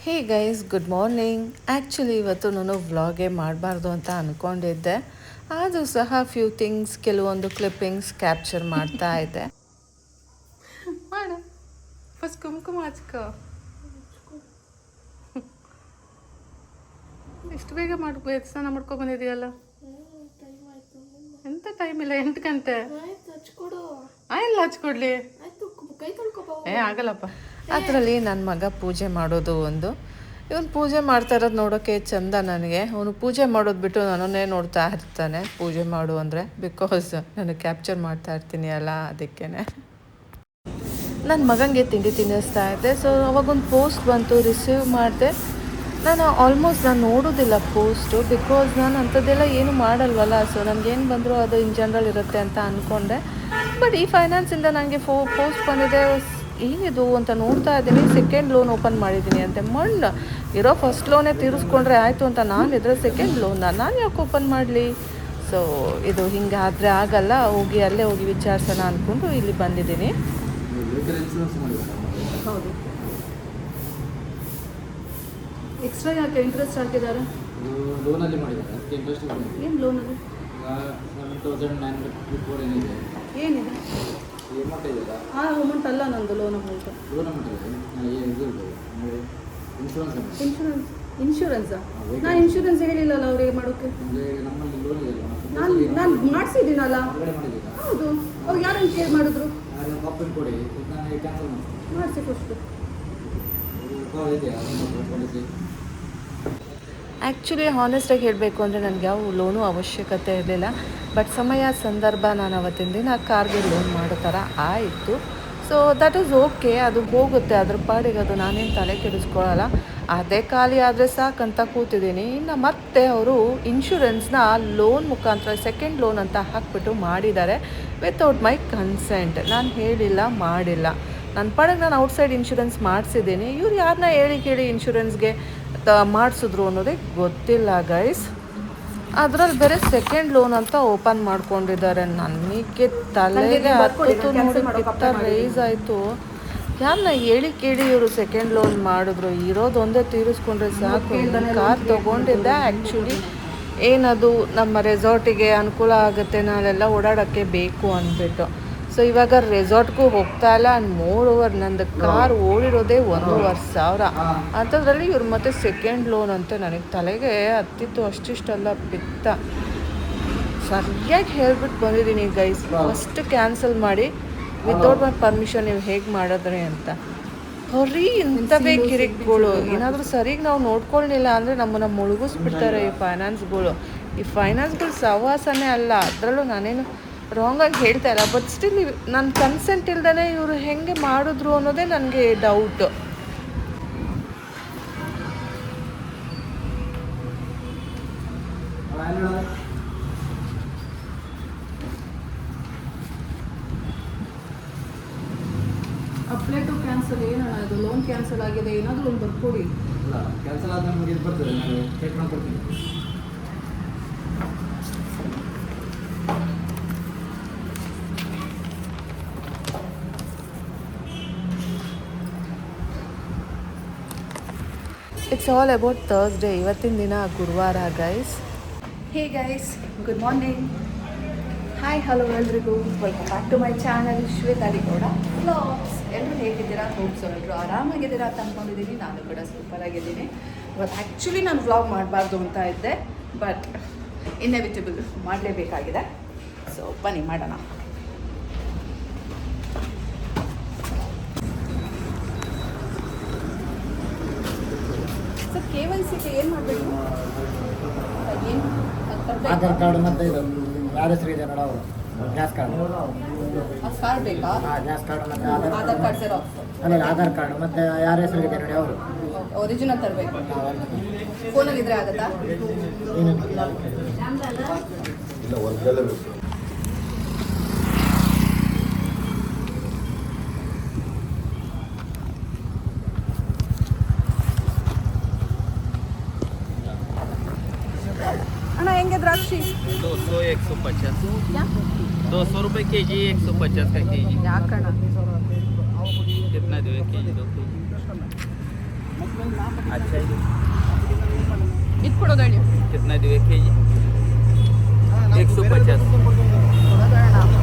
ಹೇ guys, good morning. Actually ಇವತ್ತು ನಾನು ವ್ಲಾಗೇ ಮಾಡಬಾರ್ದು ಅಂತ ಅಂದ್ಕೊಂಡಿದ್ದೆ. ಆದರೂ ಸಹ ಕೆಲವೊಂದು ಕ್ಲಿಪ್ಪಿಂಗ್ಸ್ ಕ್ಯಾಪ್ಚರ್ ಮಾಡ್ತಾ ಇದ್ದೆ. ಮಾಡ ಫಸ್ಟ್ ಕುಂಕುಮ ಹಚ್ಕೋ. ಇಷ್ಟು ಬೇಗ ಮಾಡ್ಬೇಕು, ಸ್ನಾನ ಮಾಡ್ಕೊ ಬಂದಿದೆಯಲ್ಲ. ಎಂತ ಟೈಮ್ ಇಲ್ಲ, 8 ಗಂಟೆ. ಆಯಿಲ್ಲ ಹಚ್ಕೊಡ್ಲಿ. ಆಗಲ್ಲಪ್ಪ. ಅದರಲ್ಲಿ ನನ್ನ ಮಗ ಪೂಜೆ ಮಾಡೋದು ಒಂದು. ಇವನು ಪೂಜೆ ಮಾಡ್ತಾ ಇರೋದು ನೋಡೋಕ್ಕೆ ಚಂದ ನನಗೆ. ಅವನು ಪೂಜೆ ಮಾಡೋದು ಬಿಟ್ಟು ನನ್ನನ್ನೇ ನೋಡ್ತಾ ಇರ್ತಾನೆ. ಪೂಜೆ ಮಾಡು ಅಂದರೆ ಬಿಕಾಸ್ ನಾನು ಕ್ಯಾಪ್ಚರ್ ಮಾಡ್ತಾ ಇರ್ತೀನಿ ಅಲ್ಲ, ಅದಕ್ಕೇ ನನ್ನ ಮಗನಿಗೆ ತಿಂಡಿ ತಿನ್ನಿಸ್ತಾ ಇದ್ದೆ. ಸೊ ಅವಾಗೊಂದು ಪೋಸ್ಟ್ ಬಂತು, ರಿಸೀವ್ ಮಾಡಿದೆ. ನಾನು ನೋಡೋದಿಲ್ಲ ಪೋಸ್ಟು, ಬಿಕಾಸ್ ನಾನು ಅಂಥದ್ದೆಲ್ಲ ಏನು ಮಾಡಲ್ವಲ್ಲ. ಸೊ ನನಗೇನು ಬಂದರೂ ಅದು ಇನ್ ಜನರಲ್ ಇರುತ್ತೆ ಅಂತ ಅಂದ್ಕೊಂಡೆ. ಬಟ್ ಈ ಫೈನಾನ್ಸಿಂದ ನನಗೆ ಪೋಸ್ಟ್ ಬಂದಿದೆ. ಏನಿದು ಅಂತ ನೋಡ್ತಾ ಇದ್ದೀನಿ. ಸೆಕೆಂಡ್ ಲೋನ್ ಓಪನ್ ಮಾಡಿದ್ದೀನಿ ಅಂತೆ. ಮಣ್ಣು ಇರೋ ಫಸ್ಟ್ ಲೋನೇ ತೀರಿಸ್ಕೊಂಡ್ರೆ ಆಯಿತು ಅಂತ ನಾನಿದ್ರೆ ಸೆಕೆಂಡ್ ಲೋನ್ನ ನಾನು ಯಾಕೆ ಓಪನ್ ಮಾಡಲಿ? ಸೊ ಇದು ಹಿಂಗಾದರೆ ಆಗಲ್ಲ, ಅಲ್ಲೇ ಹೋಗಿ ವಿಚಾರಿಸೋಣ ಅಂದ್ಕೊಂಡು ಇಲ್ಲಿ ಬಂದಿದ್ದೀನಿ. ಹೌದು. ಎಕ್ಸ್ಟ್ರಾ ಯಾಕೆ ಇಂಟ್ರೆಸ್ಟ್ ಹಾಕಿದ್ದಾರೆ? ಲೋನಲ್ಲಿ ಮಾಡಿದ್ದಾರೆ. ಅದಕ್ಕೆ ಇಂಟ್ರೆಸ್ಟ್ ಏನು ಲೋನಲ್ಲಿ? 7,954 ಏನಿದೆ ಅಮೌಂಟ್ ಇದೆಯಲ್ಲ, ಆ ಅಮೌಂಟ್ ಅಲ್ಲ ನಂದು ಲೋನ್ ಅಮೌಂಟ್. ಲೋನ್ ಅಮೌಂಟ್ ಇದೆ. ಇನ್ಶೂರೆನ್ಸಾ? ನಾನು ಇನ್ಶೂರೆನ್ಸ್ ಹೇಳಿಲ್ಲಲ್ಲ ಅವರಿಗೆ ಮಾಡೋಕ್ಕೆ. ನಮ್ಮಲ್ಲಿ ಲೋನ್ ಇದೆ. ನಾನು ಮಾಡಿಸಿದ್ದೀನಲ್ಲ. ಹೌದು, ಅವ್ರು ಯಾರನ್ನು ಕೇರ್ ಮಾಡಿದ್ರು? ಕಾಪಿ ಕೊಡಿ, ನಾನು ಕ್ಯಾನ್ಸಲ್ ಮಾಡಿಸಿ ಫಸ್ಟು. ಆ್ಯಕ್ಚುಲಿ ಹಾನೆಸ್ಟಾಗಿ ಹೇಳಬೇಕು ಅಂದರೆ ನನಗೆ ಯಾವ ಲೋನು ಅವಶ್ಯಕತೆ ಇರಲಿಲ್ಲ. ಬಟ್ ಸಮಯ ಸಂದರ್ಭ ನಾನು ಅವತ್ತಿನ ದಿನ ಕಾರ್ಗೆ ಲೋನ್ ಮಾಡೋ ಥರ ಆಯಿತು. ಸೊ ದಟ್ ಈಸ್ ಓಕೆ, ಅದು ಹೋಗುತ್ತೆ ಅದ್ರ ಪಾಡಿಗೆ. ಅದು ನಾನೇನು ತಲೆ ಕೆಡಿಸ್ಕೊಳ್ಳಲ್ಲ. ಅದೇ ಖಾಲಿ ಆದರೆ ಸಾಕಂತ ಕೂತಿದ್ದೀನಿ. ಇನ್ನು ಮತ್ತೆ ಅವರು ಇನ್ಶೂರೆನ್ಸ್ನ ಲೋನ್ ಮುಖಾಂತರ ಸೆಕೆಂಡ್ ಲೋನ್ ಅಂತ ಹಾಕ್ಬಿಟ್ಟು ಮಾಡಿದ್ದಾರೆ ವಿತೌಟ್ ಮೈ ಕನ್ಸೆಂಟ್. ನಾನು ಹೇಳಿಲ್ಲ, ಮಾಡಿಲ್ಲ. ನನ್ನ ಪಾಡಿಗೆ ನಾನು ಔಟ್ಸೈಡ್ ಇನ್ಶೂರೆನ್ಸ್ ಮಾಡಿಸಿದ್ದೀನಿ. ಇವ್ರು ಯಾರನ್ನ ಹೇಳಿ ಕೇಳಿ ಇನ್ಶೂರೆನ್ಸ್ಗೆ ಮಾಡಿಸಿದ್ರು ಅನ್ನೋದೇ ಗೊತ್ತಿಲ್ಲ ಗೈಸ್. ಅದರಲ್ಲಿ ಬೇರೆ ಸೆಕೆಂಡ್ ಲೋನ್ ಅಂತ ಓಪನ್ ಮಾಡ್ಕೊಂಡಿದ್ದಾರೆ. ನನಗೆ ತಲೆಗೆ ಹತ್ತು ನೋಡಿ ಪಿತ್ತ ರೈಸ್ ಆಯಿತು. ಯಾರನ್ನ ಹೇಳಿ ಕೇಳಿ ಇವರು ಸೆಕೆಂಡ್ ಲೋನ್ ಮಾಡಿದ್ರು. ಇರೋದೊಂದೇ ತೀರಿಸ್ಕೊಂಡ್ರೆ ಸಾಕು. ಕಾರ್ ತೊಗೊಂಡಿದ್ದೆ ಆ್ಯಕ್ಚುಲಿ ಏನದು ನಮ್ಮ ರೆಸಾರ್ಟಿಗೆ ಅನುಕೂಲ ಆಗುತ್ತೆ, ನಾಳೆಲ್ಲ ಓಡಾಡೋಕ್ಕೆ ಬೇಕು ಅಂದ್ಬಿಟ್ಟು. ಸೊ ಇವಾಗ ರೆಸಾರ್ಟ್ಗೂ ಹೋಗ್ತಾ ಇಲ್ಲ. ಆ್ಯಂಡ್ ಮೋರ್ ಓವರ್ ನಂದು ಕಾರ್ ಓಡಿರೋದೇ 1,50,000 ಅಂಥದ್ರಲ್ಲಿ ಇವ್ರು ಮತ್ತೆ ಸೆಕೆಂಡ್ ಲೋನ್ ಅಂತ. ನನಗೆ ತಲೆಗೆ ಹತ್ತಿತ್ತು. ಅಷ್ಟಿಷ್ಟಲ್ಲ ಪಿತ್ತ. ಸರಿಯಾಗಿ ಹೇಳ್ಬಿಟ್ಟು ಬಂದಿದ್ದೀನಿ ಗೈಸ್, ಫಸ್ಟ್ ಕ್ಯಾನ್ಸಲ್ ಮಾಡಿ ವಿತೌಟ್ ಮೈ ಪರ್ಮಿಷನ್ ನೀವು ಹೇಗೆ ಮಾಡಿದ್ರಿ ಅಂತ. ಹೊರಿ ಇಂಥವೇ ಕಿರಿಕ್ಗಳು. ಏನಾದರೂ ಸರಿಗೆ ನಾವು ನೋಡ್ಕೊಳ್ಳಿಲ್ಲ ಅಂದರೆ ನಮ್ಮನ್ನು ಮುಳುಗಿಸ್ಬಿಡ್ತಾರೆ ಈ ಫೈನಾನ್ಸ್ಗಳು. ಈ ಫೈನಾನ್ಸ್ಗಳು ಸಹವಾಸನೇ ಅಲ್ಲ. ಅದರಲ್ಲೂ ನಾನೇನು ರಾಂಗಾಗಿ ಹೇಳ್ತಾ ಇಲ್ಲ. ಬಟ್ ಸ್ಟಿಲ್ ನನ್ನ ಕನ್ಸೆಂಟ್ ಇಲ್ದೇ ಇವರು ಹೆಂಗೆ ಮಾಡಿದ್ರು ಅನ್ನೋದೇ ನನಗೆ ಡೌಟು. ಅಪ್ಲೈ ಟು ಕ್ಯಾನ್ಸಲ್ ಏನಣ್ಣ ಇದು? ಲೋನ್ ಕ್ಯಾನ್ಸಲ್ ಆಗಿದೆ, ಏನಾದರೂ ಒಂದು ಬರ್ಕೊಡಿ. ಕ್ಯಾನ್ಸಲ್ ಆದ ನಮಗೆ ಇದು ಬರ್ತದೆ, ನಾನು ಚೆಕ್ ಮಾಡ್ಕೊಡ್ತೀನಿ. It's all about Thursday. ಇವತ್ತಿನ ದಿನ ಗುರುವಾರ guys. Hey guys, good morning. Hi, hello ಎಲ್ರಿಗೂ. Welcome back to my channel Shweta Gowda vlogs. ಎಲ್ಲರೂ ಹೇಗಿದ್ದೀರಾ? ಹೋಪ್ಸೋ ಎಲ್ಲರೂ ಆರಾಮಾಗಿದ್ದೀರಾ ಅಂತ ಅಂದ್ಕೊಂಡಿದ್ದೀನಿ. ನಾನು ಕೂಡ ಸೂಪರಾಗಿದ್ದೀನಿ. ಇವತ್ತು ಆ್ಯಕ್ಚುಲಿ ನಾನು ವ್ಲಾಗ್ ಮಾಡಬಾರ್ದು ಅಂತ ಇದ್ದೆ, ಬಟ್ ಇನ್ಎವಿಟಬಲ್ ಮಾಡಲೇಬೇಕಾಗಿದೆ. ಸೊ ಬನ್ನಿ ಮಾಡೋಣ. ಸರ್ KYCಗೆ ಏನು ಮಾಡಬೇಕು? ಏನು ಆಧಾರ್ ಕಾರ್ಡ್ ಮತ್ತು ಇದು ಯಾರ ಹೆಸರು ಇದೆ ನೋಡ, ಅವರು ಗ್ಯಾಸ್ ಕಾರ್ಡ್. ಕಾರ್ಡ್ ಬೇಕಾ? ಗ್ಯಾಸ್ ಕಾರ್ಡ್ ಮತ್ತು ಆಧಾರ್ ಕಾರ್ಡ್ ಜೆರಾಕ್ಸ್. ಅಲ್ಲ, ಆಧಾರ್ ಕಾರ್ಡ್ ಮತ್ತು ಯಾರ ಹೆಸರಿಗಿದೆ ನೋಡಿ ಅವರು ಒರಿಜಿನಲ್ ತರಬೇಕು. ಫೋನಲ್ಲಿದ್ದರೆ ಆಗುತ್ತಾ? ಇಲ್ಲ, ವರ್ಗಲ್ಲೇ ಬೇಕು. ಅಣ್ಣ ಹೆಂಗೆ ದ್ರಾಕ್ಷಿ? 200 150. क्या 200 रुपये kg, 150 का kg. ಯಾಕಣ್ಣ? कितना दो? 1 kg 2 kg? अच्छा है जी। ಇದು ಕೊಡೋದು ಹೇಳಿ कितना दो 1 के जी 150।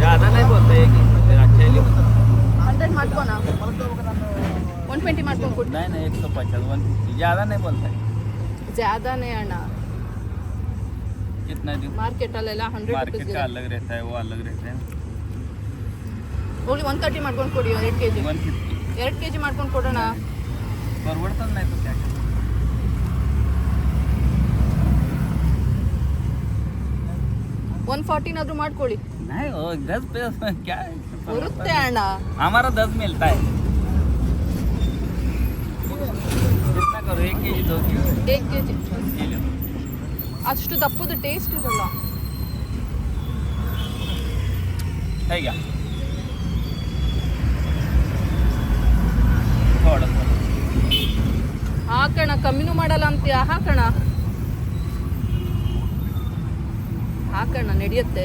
ज़्यादा नहीं बोलता है कि अच्छा है लिखो। 100 ಮಾಡ್ಕೋನಾ 120 ಮಾಡ್ಕೊಂಡು ಕೊಡಿ नहीं नहीं 150 150 ज़्यादा नहीं बोलता है। ಜ್ಯಾದಾನೇ ಅಣ್ಣ कितना दो ಮಾರ್ಕೆಟಲ್ಲೆಲ್ಲ 100 मार्केट ರುಪೀಸ್ का अलग रहता है, वो अलग रहता है। ಹೋಗ್ಲಿ 130 ಮಾಡ್ಕೊಂಡು ಕೊಡಿ 2 ಕೆ ಜಿ 150 2 ಕೆ ಜಿ ಮಾಡ್ಕೊಂಡು ಕೊಡೋಣ परवड़ता नहीं तो क्या करें। 140 ಆದ್ರೂ ಮಾಡ್ಕೊಳ್ಳಿ नहीं वो 10 पैसे क्या है, ಬರುತ್ತೆ ಅಣ್ಣ हमारा 10 मिलता है। कितना करो 1 के जी 2 के जी 1 ಕೆ ಜಿ ये लो। ಅಷ್ಟು ದಪ್ಪದ ಟೇಸ್ಟ್ ಇರಲ್ಲ है क्या थोड़ा थोड़ा ಹಾಕಣ ಕಮ್ಮಿನೂ ಮಾಡಲ್ಲ ಅಂತೀಯ ಹಾಕಣ ಹಾಕಣ ನಡೆಯುತ್ತೆ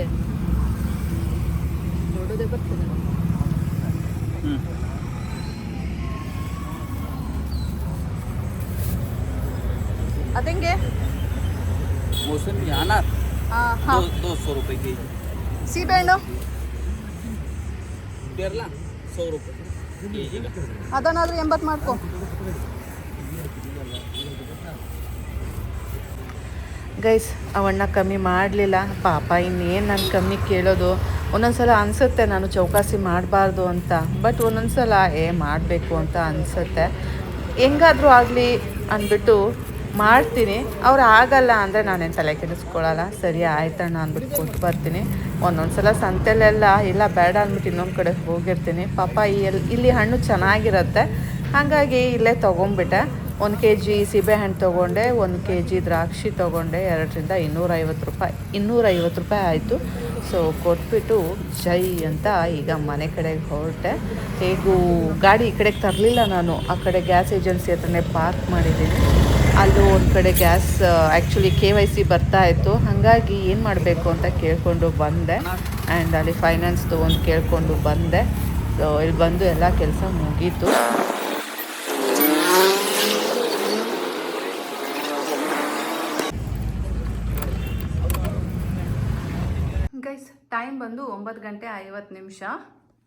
ದೊಡ್ಡದೇ ಬರ್ತದೆ ಅದಂಗೆ मौसमी अनार ಹಾಂ 200 रुपये के जी। ಸೀಬೆಹಣ್ಣು केरला 100 रुपये के जी का। ಅದನ್ನಾದ್ರೂ 80 ಮಾಡ್ಕೊ ಗೈಸ್ ಅವಣ್ಣ ಕಮ್ಮಿ ಮಾಡಲಿಲ್ಲ ಪಾಪ ಇನ್ನೇನು ನಾನು ಕಮ್ಮಿ ಕೇಳೋದು. ಒಂದೊಂದ್ಸಲ ಅನಿಸುತ್ತೆ ನಾನು ಚೌಕಾಸಿ ಮಾಡಬಾರ್ದು ಅಂತ, ಬಟ್ ಒಂದೊಂದ್ಸಲ ಮಾಡಬೇಕು ಅಂತ ಅನಿಸುತ್ತೆ. ಹೆಂಗಾದರೂ ಆಗಲಿ ಅಂದ್ಬಿಟ್ಟು ಮಾಡ್ತೀನಿ. ಅವ್ರು ಆಗಲ್ಲ ಅಂದರೆ ನಾನೇನು ತಲೆ ಕೆಡಿಸ್ಕೊಳ್ಳಲ್ಲ. ಸರಿ ಆಯ್ತಣ್ಣ ಅಂದ್ಬಿಟ್ಟು ಕೊಟ್ಟು ಬರ್ತೀನಿ. ಒಂದೊಂದು ಸಲ ಸಂತೆಲೆಲ್ಲ ಇಲ್ಲ ಬೇಡ ಅಂದ್ಬಿಟ್ಟು ಇನ್ನೊಂದು ಕಡೆ ಹೋಗಿರ್ತೀನಿ. ಪಾಪ ಇಲ್ಲಿ ಹಣ್ಣು ಚೆನ್ನಾಗಿರುತ್ತೆ, ಹಾಗಾಗಿ ಇಲ್ಲೇ ತೊಗೊಂಬಿಟ್ಟೆ. 1 ಕೆ ಜಿ ಸೀಬೆಹಣ್ಣು ತೊಗೊಂಡೆ, 1 ಕೆ ಜಿ ದ್ರಾಕ್ಷಿ ತೊಗೊಂಡೆ. 2ರಿಂದ 250 ರೂಪಾಯಿ ಆಯಿತು. ಸೊ ಕೊಟ್ಬಿಟ್ಟು ಜೈ ಅಂತ ಈಗ ಮನೆ ಕಡೆಗೆ ಹೊರಟೆ. ಹೇಗೂ ಗಾಡಿ ಈ ಕಡೆಗೆ ತರಲಿಲ್ಲ ನಾನು, ಆ ಕಡೆ ಗ್ಯಾಸ್ ಏಜೆನ್ಸಿ ಹತ್ರನೇ ಪಾರ್ಕ್ ಮಾಡಿದ್ದೀನಿ. ಅಲ್ಲೂ ಒಂದು ಕಡೆ ಗ್ಯಾಸ್ ಆ್ಯಕ್ಚುಲಿ KYC ಬರ್ತಾಯಿತ್ತು, ಹಾಗಾಗಿ ಏನು ಮಾಡಬೇಕು ಅಂತ ಕೇಳಿಕೊಂಡು ಬಂದೆ. ಆ್ಯಂಡ್ ಅಲ್ಲಿ ಫೈನಾನ್ಸ್ದು ಒಂದು ಕೇಳಿಕೊಂಡು ಬಂದೆ. ಸೊ ಇಲ್ಲಿ ಬಂದು ಎಲ್ಲ ಕೆಲಸ ಮುಗೀತು. ಗೈಸ್ ಟೈಮ್ ಬಂದು 9:50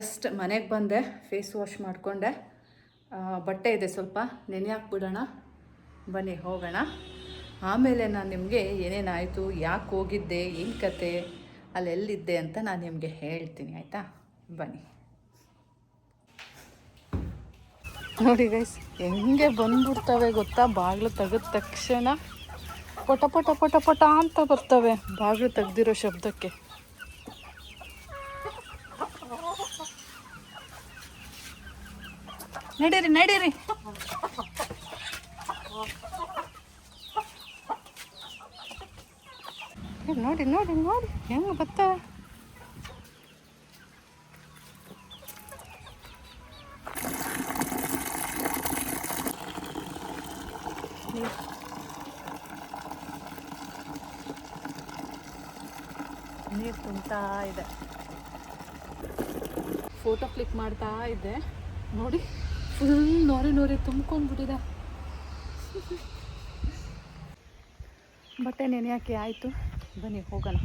ಜಸ್ಟ್ ಮನೆಗೆ ಬಂದೆ, ಫೇಸ್ ವಾಶ್ ಮಾಡಿಕೊಂಡೆ. ಬಟ್ಟೆ ಇದೆ ಸ್ವಲ್ಪ ನೆನೆ ಹಾಕ್ಬಿಡೋಣ, ಬನ್ನಿ ಹೋಗೋಣ. ಆಮೇಲೆ ನಾನು ನಿಮಗೆ ಏನೇನಾಯಿತು, ಯಾಕೆ ಹೋಗಿದ್ದೆ, ಏನು ಕತೆ, ಅಲ್ಲೆಲ್ಲಿದ್ದೆ ಅಂತ ನಾನು ನಿಮಗೆ ಹೇಳ್ತೀನಿ, ಆಯಿತಾ? ಬನ್ನಿ ನೋಡಿ ಗೈಸ್ ಹೆಂಗೆ ಬಂದ್ಬಿಡ್ತವೆ ಗೊತ್ತಾ. ಬಾಗಿಲು ತೆಗೆದ ತಕ್ಷಣ ಪಟ ಪಟ ಪಟ ಪಟ ಅಂತ ಬರ್ತವೆ ಬಾಗಿಲು ತೆಗ್ದಿರೋ ಶಬ್ದಕ್ಕೆ. ನಡೀರಿ ನಡೀರಿ. ನೋಡಿ ನೋಡಿ ನೋಡಿ ಹೆಂಗೆ ಬರ್ತವೆ. ನೀರು ತುಂಬ್ತಾ ಇದೆ. ಫೋಟೋ ಕ್ಲಿಕ್ ಮಾಡ್ತಾ ಇದ್ದೆ, ನೋಡಿ ಫುಲ್ ನೋರಿ ತುಂಬ್ಕೊಂಡ್ಬಿಟ್ಟಿದೆ. ಬಟ್ಟೆ ನೆನೆಯೋಕ್ಕೆ ಆಯಿತು, ಬನ್ನಿ ಹೋಗೋಣ.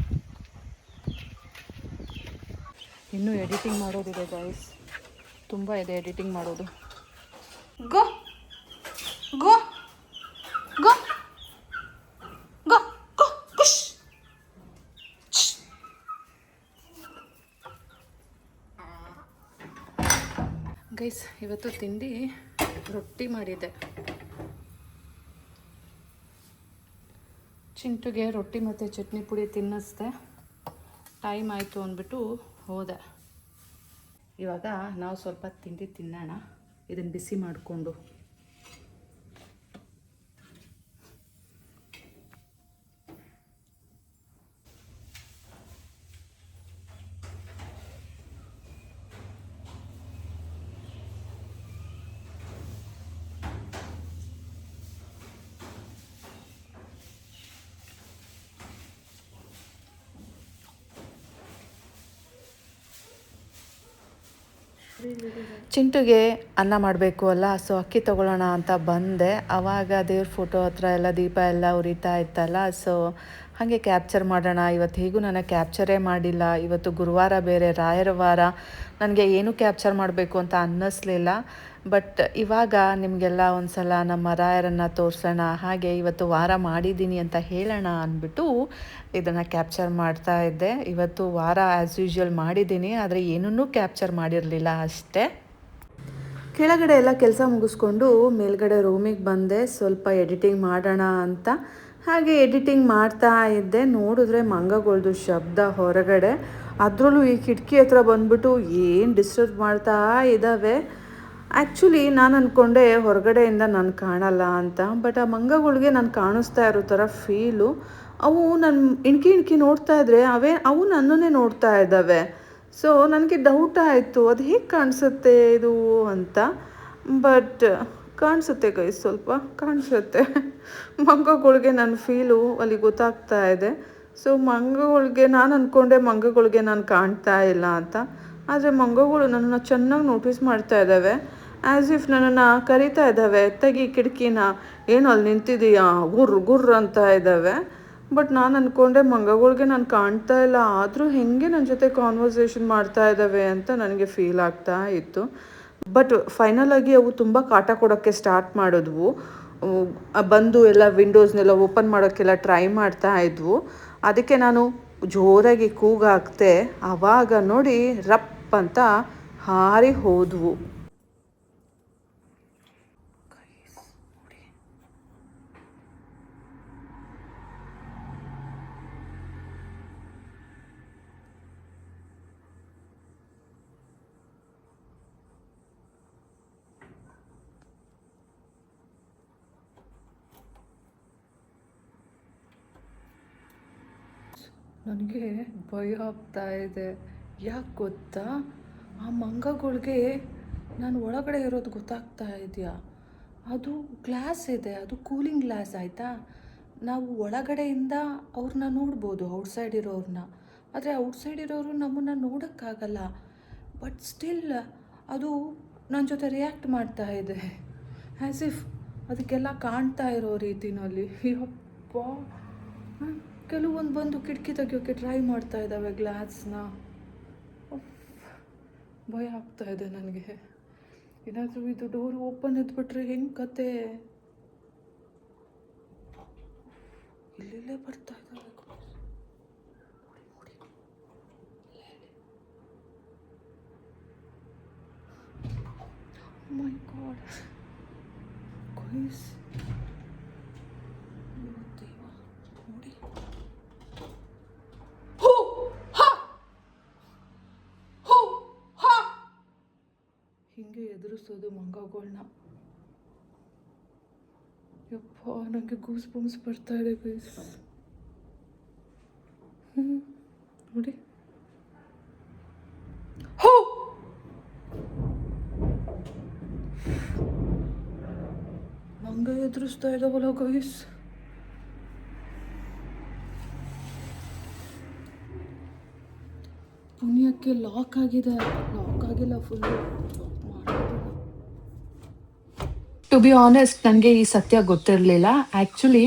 ಇನ್ನೂ ಎಡಿಟಿಂಗ್ ಮಾಡೋದಿದೆ ಗೈಸ್, ತುಂಬ ಇದೆ ಎಡಿಟಿಂಗ್ ಮಾಡೋದು. ಗೋ ಗೋ ಗೋ ಗೋ ಗೋ ಕುಶ್. ಗೈಸ್ ಇವತ್ತು ತಿಂಡಿ ರೊಟ್ಟಿ ಮಾಡಿದ್ದೆ. ಚಿಂಟುಗೆ ರೊಟ್ಟಿ ಮತ್ತು ಚಟ್ನಿ ಪುಡಿ ತಿನ್ನಿಸ್ದೆ. ಟೈಮ್ ಆಯಿತು ಅಂದ್ಬಿಟ್ಟು ಹೋದೆ. ಇವಾಗ ನಾವು ಸ್ವಲ್ಪ ತಿಂಡಿ ತಿನ್ನೋಣ, ಇದನ್ನು ಬಿಸಿ ಮಾಡಿಕೊಂಡು. ಚಿಂಟುಗೆ ಅನ್ನ ಮಾಡಬೇಕು ಅಲ್ಲ, ಸೊ ಅಕ್ಕಿ ತೊಗೊಳ್ಳೋಣ ಅಂತ ಬಂದೆ. ಆವಾಗ ದೇವ್ರ ಫೋಟೋ ಹತ್ರ ಎಲ್ಲ ದೀಪ ಎಲ್ಲ ಉರಿತಾ ಇತ್ತಲ್ಲ, ಸೊ ಹಾಗೆ ಕ್ಯಾಪ್ಚರ್ ಮಾಡೋಣ. ಇವತ್ತು ಹೇಗೂ ನನಗೆ ಕ್ಯಾಪ್ಚರೇ ಮಾಡಿಲ್ಲ. ಇವತ್ತು ಗುರುವಾರ ಬೇರೆ, ರಾಯರ ವಾರ, ನನಗೆ ಏನು ಕ್ಯಾಪ್ಚರ್ ಮಾಡಬೇಕು ಅಂತ ಅನ್ನಿಸ್ಲಿಲ್ಲ. ಬಟ್ ಇವಾಗ ನಿಮಗೆಲ್ಲ ಒಂದು ಸಲ ನಮ್ಮ ರಾಯರನ್ನು ತೋರಿಸೋಣ, ಹಾಗೆ ಇವತ್ತು ವಾರ ಮಾಡಿದ್ದೀನಿ ಅಂತ ಹೇಳೋಣ ಅಂದ್ಬಿಟ್ಟು ಇದನ್ನು ಕ್ಯಾಪ್ಚರ್ ಮಾಡ್ತಾ ಇದ್ದೆ. ಇವತ್ತು ವಾರ ಆ್ಯಸ್ ಯೂಶ್ವಲ್ ಮಾಡಿದ್ದೀನಿ, ಆದರೆ ಏನನ್ನೂ ಕ್ಯಾಪ್ಚರ್ ಮಾಡಿರಲಿಲ್ಲ ಅಷ್ಟೇ. ಕೆಳಗಡೆ ಎಲ್ಲ ಕೆಲಸ ಮುಗಿಸ್ಕೊಂಡು ಮೇಲ್ಗಡೆ ರೂಮಿಗೆ ಬಂದೆ, ಸ್ವಲ್ಪ ಎಡಿಟಿಂಗ್ ಮಾಡೋಣ ಅಂತ. ಹಾಗೆ ಎಡಿಟಿಂಗ್ ಮಾಡ್ತಾ ಇದ್ದೆ, ನೋಡಿದ್ರೆ ಮಂಗಗಳ್ದು ಶಬ್ದ ಹೊರಗಡೆ. ಅದರಲ್ಲೂ ಈ ಕಿಟಕಿ ಹತ್ರ ಬಂದ್ಬಿಟ್ಟು ಏನು ಡಿಸ್ಟರ್ಬ್ ಮಾಡ್ತಾ ಇದ್ದಾವೆ. ಆ್ಯಕ್ಚುಲಿ ನಾನು ಅಂದ್ಕೊಂಡೆ ಹೊರಗಡೆಯಿಂದ ನಾನು ಕಾಣಲ್ಲ ಅಂತ, ಬಟ್ ಆ ಮಂಗಗಳಿಗೆ ನಾನು ಕಾಣಿಸ್ತಾ ಇರೋ ಥರ ಫೀಲು. ಅವು ನನ್ನ ಇಣ್ಕಿ ನೋಡ್ತಾ ಇದ್ರೆ ಅವು ನನ್ನನ್ನೇ ನೋಡ್ತಾ ಇದ್ದಾವೆ. ಸೊ ನನಗೆ ಡೌಟ್ ಆಯಿತು, ಅದು ಹೇಗೆ ಕಾಣಿಸುತ್ತೆ ಇದು ಅಂತ. ಬಟ್ ಕಾಣಿಸುತ್ತೆ ಗೈಸ್, ಸ್ವಲ್ಪ ಕಾಣಿಸುತ್ತೆ. ಮಂಗಗಳಿಗೆ ನನ್ನ ಫೀಲು ಅಲ್ಲಿ ಗೊತ್ತಾಗ್ತಾ ಇದೆ. ಸೊ ಮಂಗಗಳಿಗೆ ನಾನು ಅಂದ್ಕೊಂಡೆ ಮಂಗಗಳಿಗೆ ನಾನು ಕಾಣ್ತಾ ಇಲ್ಲ ಅಂತ, ಆದರೆ ಮಂಗಗಳು ನನ್ನನ್ನು ಚೆನ್ನಾಗಿ ನೋಟಿಸ್ ಮಾಡ್ತಾ ಇದ್ದಾವೆ. ಆ್ಯಸ್ ಇಫ್ ನನ್ನನ್ನು ಕರಿತಾ ಇದ್ದಾವೆ, ತೆಗಿ ಕಿಟಕಿನ, ಏನು ಅಲ್ಲಿ ನಿಂತಿದೆಯಾ, ಗುರ್ರ ಅಂತ ಇದ್ದಾವೆ. ಬಟ್ ನಾನು ಅಂದ್ಕೊಂಡೆ ಮಂಗಗಳಿಗೆ ನಾನು ಕಾಣ್ತಾ ಇಲ್ಲ, ಆದರೂ ಹೆಂಗೆ ನನ್ನ ಜೊತೆ ಕಾನ್ವರ್ಸೇಷನ್ ಮಾಡ್ತಾ ಇದ್ದಾವೆ ಅಂತ ನನಗೆ ಫೀಲ್ ಆಗ್ತಾ ಇತ್ತು. ಬಟ್ ಫೈನಲಾಗಿ ಅವು ತುಂಬ ಕಾಟ ಕೊಡೋಕ್ಕೆ ಸ್ಟಾರ್ಟ್ ಮಾಡಿದ್ವು. ಬಂದು ಎಲ್ಲ ವಿಂಡೋಸ್ನೆಲ್ಲ ಓಪನ್ ಮಾಡೋಕ್ಕೆಲ್ಲ ಟ್ರೈ ಮಾಡ್ತಾ ಇದ್ವು. ಅದಕ್ಕೆ ನಾನು ಜೋರಾಗಿ ಕೂಗಾಕ್ತೆ. ಆವಾಗ ನೋಡಿ ರಪ್ ಅಂತ ಹಾರಿ ಹೋದ್ವು. ನನಗೆ ಭಯ ಆಗ್ತಾ ಇದೆ. ಯಾಕೆ ಗೊತ್ತಾ, ಆ ಮಂಗಗಳಿಗೆ ನಾನು ಒಳಗಡೆ ಇರೋದು ಗೊತ್ತಾಗ್ತಾ ಇದೆಯಾ. ಅದು ಗ್ಲಾಸ್ ಇದೆ, ಅದು ಕೂಲಿಂಗ್ ಗ್ಲಾಸ್ ಆಯಿತಾ. ನಾವು ಒಳಗಡೆಯಿಂದ ಅವ್ರನ್ನ ನೋಡ್ಬೋದು, ಔಟ್ಸೈಡ್ ಇರೋರನ್ನ. ಆದರೆ ಔಟ್ಸೈಡ್ ಇರೋರು ನಮ್ಮನ್ನು ನೋಡೋಕ್ಕಾಗಲ್ಲ. ಬಟ್ ಸ್ಟಿಲ್ ಅದು ನನ್ನ ಜೊತೆ ರಿಯಾಕ್ಟ್ ಮಾಡ್ತಾ ಇದೆ, ಆ್ಯಸ್ ಇಫ್ ಅದಕ್ಕೆಲ್ಲ ಕಾಣ್ತಾ ಇರೋ ರೀತಿನಲ್ಲಿ. ಯಪ್ಪ, ಕೆಲವೊಂದು ಬಂದು ಕಿಟಕಿ ತೆಗಿಯೋಕ್ಕೆ ಟ್ರೈ ಮಾಡ್ತಾ ಇದ್ದಾವೆ ಗ್ಲಾಸ್ನ. ಭಯ ಆಗ್ತಾ ಇದೆ ನನಗೆ. ಏನಾದರೂ ಇದು ಡೋರ್ ಓಪನ್ ಇದ್ಬಿಟ್ರೆ ಹೆಂಗೆ ಕತೆ. ಇಲ್ಲೆಲ್ಲೇ ಬರ್ತಾ ಇದ್ದಾವೆ. ಮೈ ಗಾಡ್ ಗೈಸ್, ನೋಡಿ ಹಿಂಗೆ ಎದುರಿಸೋದು ಮಂಗಗಳನ್ನ. ಯಪ್ಪ, ನನಗೆ ಗೂಸ್ ಬಂಪ್ಸ್ ಬರ್ತಾ ಇದೆ ಗೈಸ್. ನೋಡಿ, ಮಂಗ ಎದುರಿಸ್ತಾ ಇದ್ದಾವಲ್ಲ ಗೈಸ್. ಪುಣ್ಯಕ್ಕೆ ಲಾಕ್ ಆಗಿದೆ, ಲಾಕ್ ಆಗಿಲ್ಲ ಫುಲ್ಲು. ಟು ಬಿ ಆನೆಸ್ಟ್, ನನಗೆ ಈ ಸತ್ಯ ಗೊತ್ತಿರಲಿಲ್ಲ. ಆ್ಯಕ್ಚುಲಿ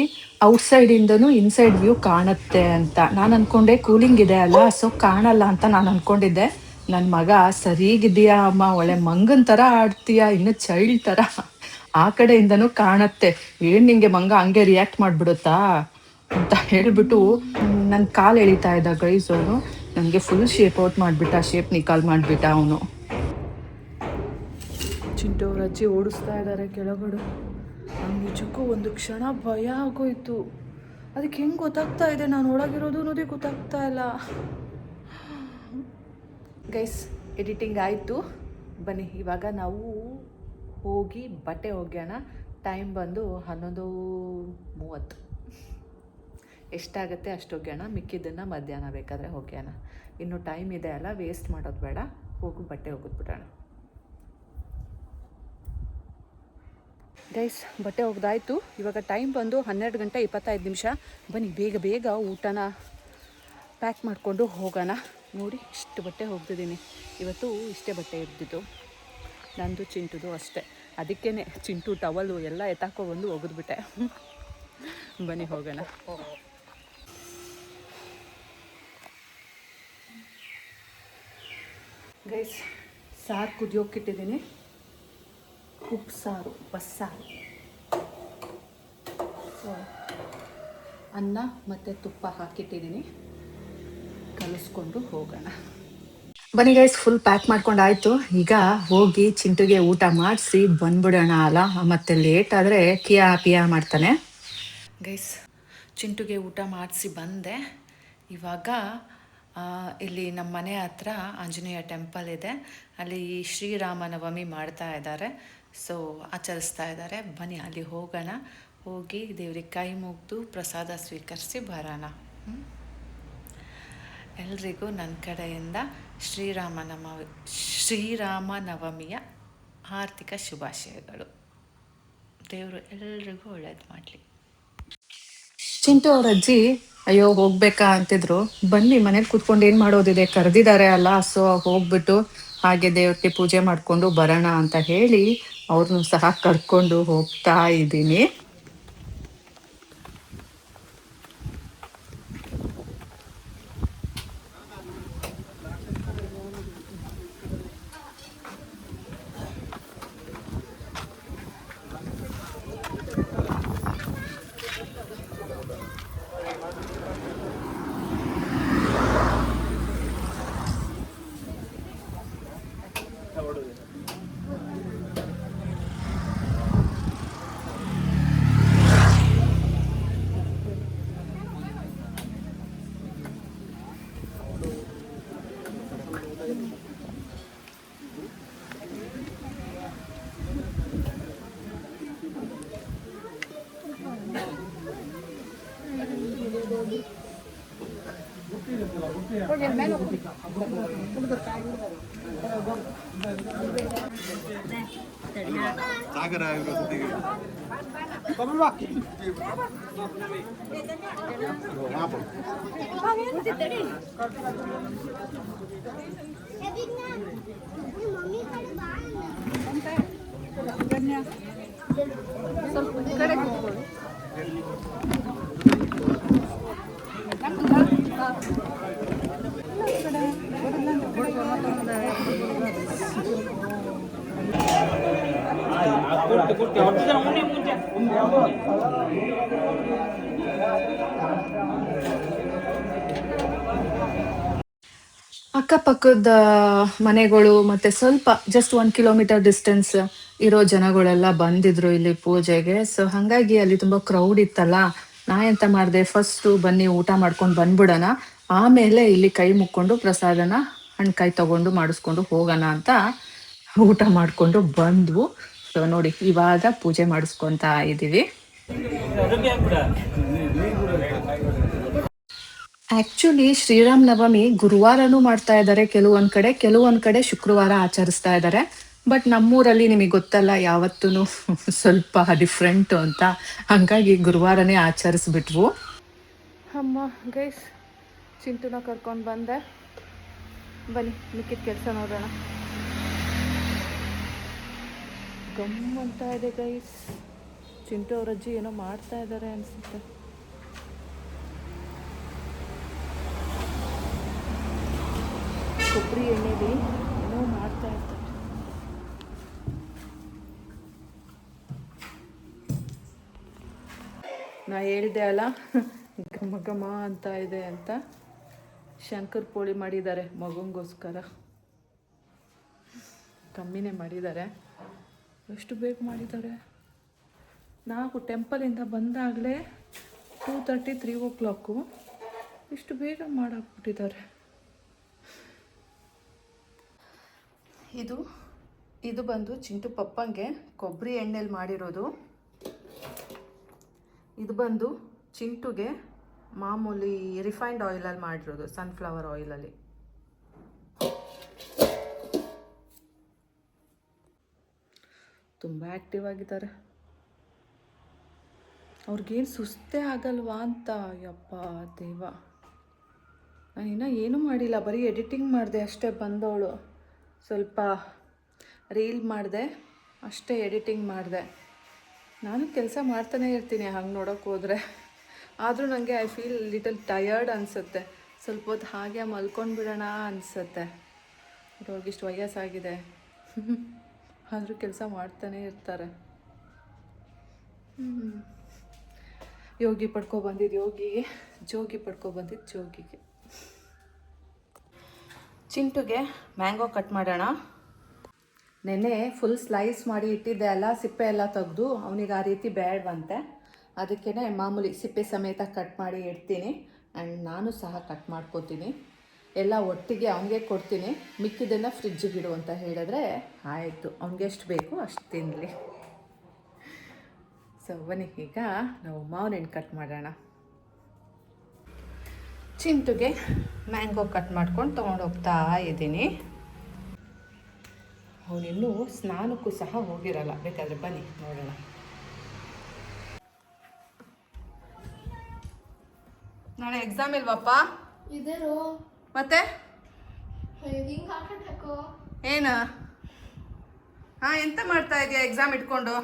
ಔಟ್ಸೈಡಿಂದನೂ ಇನ್ಸೈಡ್ ವ್ಯೂ ಕಾಣುತ್ತೆ ಅಂತ ನಾನು ಅಂದ್ಕೊಂಡೆ. ಕೂಲಿಂಗ್ ಇದೆ ಅಲ್ಲ, ಸೊ ಕಾಣಲ್ಲ ಅಂತ ನಾನು ಅಂದ್ಕೊಂಡಿದ್ದೆ. ನನ್ನ ಮಗ, ಸರಿಗಿದೆಯಾ ಅಮ್ಮ, ಒಳ್ಳೆ ಮಂಗನ ಥರ ಆಡ್ತೀಯಾ, ಇನ್ನು ಚೈಲ್ಡ್ ಥರ, ಆ ಕಡೆಯಿಂದನೂ ಕಾಣುತ್ತೆ. ಏನು ನಿಂಗೆ ಮಂಗ ಹಂಗೆ ರಿಯಾಕ್ಟ್ ಮಾಡಿಬಿಡುತ್ತಾ ಅಂತ ಹೇಳಿಬಿಟ್ಟು ನನ್ನ ಕಾಲು ಎಳಿತಾ ಇದ್ದ ಗೈಸ್ ಅವನು. ನನಗೆ ಫುಲ್ ಶೇಪ್ ಔಟ್ ಮಾಡಿಬಿಟ್ಟ, ಶೇಪ್ ನಿಕಾಲ್ ಮಾಡಿಬಿಟ್ಟ ಅವನು. ಚಿಂಟು ಅವ್ರ ಅಜ್ಜಿ ಓಡಿಸ್ತಾ ಇದ್ದಾರೆ ಕೆಳಗಡೆ. ನಂಗೆ ನಿಜಕ್ಕೂ ಒಂದು ಕ್ಷಣ ಭಯ ಆಗೋಯ್ತು. ಅದಕ್ಕೆ ಹೆಂಗೆ ಗೊತ್ತಾಗ್ತಾ ಇದೆ ನಾನು ಒಳಗಿರೋದು ಅನ್ನೋದೇ ಗೊತ್ತಾಗ್ತಾ ಇಲ್ಲ. ಗೈಸ್, ಎಡಿಟಿಂಗ್ ಆಯಿತು. ಬನ್ನಿ ಇವಾಗ ನಾವು ಹೋಗಿ ಬಟ್ಟೆ ಒಗ್ಯೋಣ. ಟೈಮ್ ಬಂದು 11:30. ಎಷ್ಟಾಗುತ್ತೆ ಅಷ್ಟು ಒಗ್ಯೋಣ, ಮಿಕ್ಕಿದ್ದನ್ನು ಮಧ್ಯಾಹ್ನ ಬೇಕಾದರೆ ಒಗ್ಯೋಣ. ಇನ್ನು ಟೈಮ್ ಇದೆ ಅಲ್ಲ, ವೇಸ್ಟ್ ಮಾಡೋದು ಬೇಡ. ಹೋಗು ಬಟ್ಟೆ ಒಗೆದ್ಬಿಡೋಣ. ಗೈಸ್, ಬಟ್ಟೆ ಒಗ್ದಾಯಿತು. ಇವಾಗ ಟೈಮ್ ಬಂದು 12:25. ಬನ್ನಿ ಬೇಗ ಬೇಗ ಊಟನ ಪ್ಯಾಕ್ ಮಾಡಿಕೊಂಡು ಹೋಗೋಣ. ನೋಡಿ, ಇಷ್ಟು ಬಟ್ಟೆ ಒಗ್ದಿದ್ದೀನಿ ಇವತ್ತು. ಇಷ್ಟೇ ಬಟ್ಟೆ ಇದ್ದಿದ್ದು. ನಂದು ಚಿಂಟುದು ಅಷ್ಟೇ. ಅದಕ್ಕೇ ಚಿಂಟು ಟವಲು ಎಲ್ಲ ಎತ್ತಾಕೊಬಂದು ಒಗೆದ್ಬಿಟ್ಟೆ. ಬನ್ನಿ ಹೋಗೋಣ. ಗೈಸ್, ಸಾರು ಕುದಿಯೋಕ್ಕಿಟ್ಟಿದ್ದೀನಿ. ಉಪ್ಸಾರು, ಬಸ್ಸಾರು. ಸೊ ಅನ್ನ ಮತ್ತು ತುಪ್ಪ ಹಾಕಿಟ್ಟಿದ್ದೀನಿ, ಕಲಿಸ್ಕೊಂಡು ಹೋಗೋಣ. ಬನ್ನಿ ಗೈಸ್, ಫುಲ್ ಪ್ಯಾಕ್ ಮಾಡ್ಕೊಂಡು ಆಯಿತು. ಈಗ ಹೋಗಿ ಚಿಂಟುಗೆ ಊಟ ಮಾಡಿಸಿ ಬಂದ್ಬಿಡೋಣ ಅಲ್ಲ, ಮತ್ತೆ ಲೇಟ್ ಆದರೆ ಕಿಯಾ ಪಿಯಾ ಮಾಡ್ತಾನೆ. ಗೈಸ್, ಚಿಂಟುಗೆ ಊಟ ಮಾಡಿಸಿ ಬಂದೆ. ಇವಾಗ ಇಲ್ಲಿ ನಮ್ಮ ಮನೆ ಹತ್ರ ಆಂಜನೇಯ ಟೆಂಪಲ್ ಇದೆ, ಅಲ್ಲಿ ಶ್ರೀರಾಮನವಮಿ ಮಾಡ್ತಾ ಇದ್ದಾರೆ. ಸೊ ಆಚರಿಸ್ತಾ ಇದ್ದಾರೆ. ಬನ್ನಿ ಅಲ್ಲಿ ಹೋಗೋಣ. ಹೋಗಿ ದೇವ್ರಿಗೆ ಕೈ ಮುಗಿದು ಪ್ರಸಾದ ಸ್ವೀಕರಿಸಿ ಬರೋಣ. ಎಲ್ರಿಗೂ ನನ್ನ ಕಡೆಯಿಂದ ಶ್ರೀರಾಮನವಮಿಯ ಆರ್ಥಿಕ ಶುಭಾಶಯಗಳು. ದೇವರು ಎಲ್ರಿಗೂ ಒಳ್ಳೇದು ಮಾಡಲಿ. ಚಿಂಟು ಅವ್ರ ಅಜ್ಜಿ ಅಯ್ಯೋ ಹೋಗ್ಬೇಕಾ ಅಂತಿದ್ರು. ಬನ್ನಿ ಮನೇಲಿ ಕೂತ್ಕೊಂಡು ಏನು ಮಾಡೋದಿದೆ, ಕರೆದಿದ್ದಾರೆ ಅಲ್ಲ, ಸೊ ಹೋಗ್ಬಿಟ್ಟು ಹಾಗೆ ದೇವ್ರಿಗೆ ಪೂಜೆ ಮಾಡಿಕೊಂಡು ಬರೋಣ ಅಂತ ಹೇಳಿ ಅವ್ರನ್ನೂ ಸಹ ಕರ್ಕೊಂಡು ಹೋಗ್ತಾ ಇದ್ದೀನಿ. ಅಕ್ಕಪಕ್ಕದ ಮನೆಗಳು ಮತ್ತೆ ಸ್ವಲ್ಪ ಜಸ್ಟ್ 1 ಕಿಲೋಮೀಟರ್ ಡಿಸ್ಟೆನ್ಸ್ ಇರೋ ಜನಗಳೆಲ್ಲ ಬಂದಿದ್ರು ಇಲ್ಲಿ ಪೂಜೆಗೆ. ಸೊ ಹಾಗಾಗಿ ಅಲ್ಲಿ ತುಂಬಾ ಕ್ರೌಡ್ ಇತ್ತಲ್ಲ, ನಾ ಎಂತ ಮಾಡಿದೆ, ಫಸ್ಟು ಬನ್ನಿ ಊಟ ಮಾಡ್ಕೊಂಡು ಬಂದ್ಬಿಡೋಣ, ಆಮೇಲೆ ಇಲ್ಲಿ ಕೈ ಮುಕ್ಕೊಂಡು ಪ್ರಸಾದನ ಹಣ್ಕಾಯಿ ತಗೊಂಡು ಮಾಡಿಸ್ಕೊಂಡು ಹೋಗೋಣ ಅಂತ ಊಟ ಮಾಡಿಕೊಂಡು ಬಂದ್ವು. ಸೊ ನೋಡಿ, ಇವಾಗ ಪೂಜೆ ಮಾಡಿಸ್ಕೊತಾ ಇದ್ದೀವಿ. ಆಕ್ಚುಲಿ ಶ್ರೀರಾಮ್ ನವಮಿ ಗುರುವಾರನೂ ಮಾಡ್ತಾ ಇದ್ದಾರೆ ಕೆಲವೊಂದ್ ಕಡೆ ಶುಕ್ರವಾರ ಆಚರಿಸ್ತಾ ಇದ್ದಾರೆ. ಬಟ್ ನಮ್ಮೂರಲ್ಲಿ ನಿಮಗೆ ಗೊತ್ತಲ್ಲ, ಯಾವತ್ತೂ ಸ್ವಲ್ಪ ಡಿಫ್ರೆಂಟು ಅಂತ, ಹಾಗಾಗಿ ಗುರುವಾರನೇ ಆಚರಿಸ್ಬಿಟ್ವು. ಅಮ್ಮ ಗೈಸ್, ಚಿಂಟುನ ಕರ್ಕೊಂಡು ಬಂದೆ. ಬನ್ನಿ ಮಿಕ್ಕಿದ ಕೆಲಸ ನೋಡೋಣ. ಗಮ್ಮಂತ ಇದೆ ಗೈಸ್. ಚಿಂಟು ಅವ್ರ ಅಜ್ಜಿ ಏನೋ ಮಾಡ್ತಾ ಇದ್ದಾರೆ ಅನ್ಸುತ್ತೆ. ಕೊಬ್ಬರಿ ಎಣ್ಣೆಲಿ ಏನೋ ಮಾಡ್ತಾ ಇರ್ತಾರೆ. ನಾ ಹೇಳಿದೆ ಅಲ್ಲ, ಘಮ ಘಮ ಅಂತ ಇದೆ ಅಂತ. ಶಂಕರ್ ಪೋಳಿ ಮಾಡಿದ್ದಾರೆ ಮಗುಂಗೋಸ್ಕರ. ಕಮ್ಮಿನೇ ಮಾಡಿದ್ದಾರೆ. ಎಷ್ಟು ಬೇಗ ಮಾಡಿದ್ದಾರೆ. ನಾವು ಟೆಂಪಲಿಂದ ಬಂದಾಗಲೇ 2:30 3 o'clock. ಇಷ್ಟು ಬೇಗ ಮಾಡಾಕ್ಬಿಟ್ಟಿದ್ದಾರೆ. ಇದು ಬಂದು ಚಿಂಟು ಪಪ್ಪಂಗೆ ಕೊಬ್ಬರಿ ಎಣ್ಣೆಲಿ ಮಾಡಿರೋದು. ಇದು ಬಂದು ಚಿಂಟುಗೆ ಮಾಮೂಲಿ ರಿಫೈನ್ಡ್ ಆಯಿಲಲ್ಲಿ ಮಾಡಿರೋದು, ಸನ್ಫ್ಲವರ್ ಆಯಿಲಲ್ಲಿ. ತುಂಬ ಆ್ಯಕ್ಟಿವ್ ಆಗಿದ್ದಾರೆ. ಅವ್ರಿಗೇನು ಸುಸ್ತೇ ಆಗಲ್ವಾ ಅಂತ. ಯಪ್ಪ ದೇವ, ನಾನು ಇನ್ನೂ ಏನೂ ಮಾಡಿಲ್ಲ, ಬರೀ ಎಡಿಟಿಂಗ್ ಮಾಡಿದೆ ಅಷ್ಟೇ. ಬಂದವಳು ಸ್ವಲ್ಪ ರೀಲ್ ಮಾಡಿದೆ, ಅಷ್ಟೇ ಎಡಿಟಿಂಗ್ ಮಾಡಿದೆ. ನಾನು ಕೆಲಸ ಮಾಡ್ತಾನೆ ಇರ್ತೀನಿ ಹಂಗೆ ನೋಡೋಕೆ ಹೋದರೆ. ಆದರೂ ನನಗೆ ಐ ಫೀಲ್ ಲಿಟಲ್ ಟಯರ್ಡ್ ಅನಿಸುತ್ತೆ. ಸ್ವಲ್ಪ ಹೊತ್ತು ಹಾಗೆ ಮಲ್ಕೊಂಡು ಬಿಡೋಣ ಅನಿಸುತ್ತೆ. ಅವ್ರಿಗಿಷ್ಟು ವಯಸ್ಸಾಗಿದೆ ಆದರೂ ಕೆಲಸ ಮಾಡ್ತಾನೆ ಇರ್ತಾರೆ. ಯೋಗಿ ಪಡ್ಕೊಬಂದಿದ್ದು ಯೋಗಿಗೆ, ಜೋಗಿ ಪಡ್ಕೊಬಂದಿದ್ದು ಜೋಗಿಗೆ. ಚಿಂಟುಗೆ ಮ್ಯಾಂಗೋ ಕಟ್ ಮಾಡೋಣ. ನೆನ್ನೆ ಫುಲ್ ಸ್ಲೈಸ್ ಮಾಡಿ ಇಟ್ಟಿದ್ದೆ ಅಲ್ಲ, ಸಿಪ್ಪೆ ಎಲ್ಲ ತೆಗೆದು ಅವನಿಗೆ ಆ ರೀತಿ ಬೇಡವಂತೆ. ಅದಕ್ಕೇ ಮಾಮೂಲಿ ಸಿಪ್ಪೆ ಸಮೇತ ಕಟ್ ಮಾಡಿ ಇಡ್ತೀನಿ. ಆ್ಯಂಡ್ ನಾನು ಸಹ ಕಟ್ ಮಾಡ್ಕೋತೀನಿ. ಎಲ್ಲ ಒಟ್ಟಿಗೆ ಅವನಿಗೆ ಕೊಡ್ತೀನಿ, ಮಿಕ್ಕಿದ್ದನ್ನು ಫ್ರಿಜ್ಜಿಗೆ ಇಡು ಅಂತ ಹೇಳಿದ್ರೆ ಆಯಿತು, ಅವ್ನಿಗೆ ಎಷ್ಟು ಬೇಕು ಅಷ್ಟು ತಿನ್ನಲಿ. ಸೊ ಬನ್ನಿ ಈಗ ನಾವು ಮಾವಿನ ಹಣ್ಣು ಕಟ್ ಮಾಡೋಣ. ಚಿಂಟುಗೆ ಮ್ಯಾಂಗೋ ಕಟ್ ಮಾಡ್ಕೊಂಡು ತೊಗೊಂಡೋಗ್ತಾ ಇದ್ದೀನಿ. ಅವನಿನ್ನೂ ಸ್ನಾನಕ್ಕೂ ಸಹ ಹೋಗಿರಲ್ಲ, ಬೇಕಾದರೆ ಬನ್ನಿ ನೋಡೋಣ. ನಾಳೆ ಎಕ್ಸಾಮ್ ಇಲ್ವಪ್ಪ? ಇದೇರು ಮತ್ತೆ ಹಿಂಗೆ ಹಾಕಬೇಕು. ಏನು ಹಾಂ ಎಂತ ಮಾಡ್ತಾ ಇದೆಯಾ ಎಕ್ಸಾಮ್ ಇಟ್ಕೊಂಡು?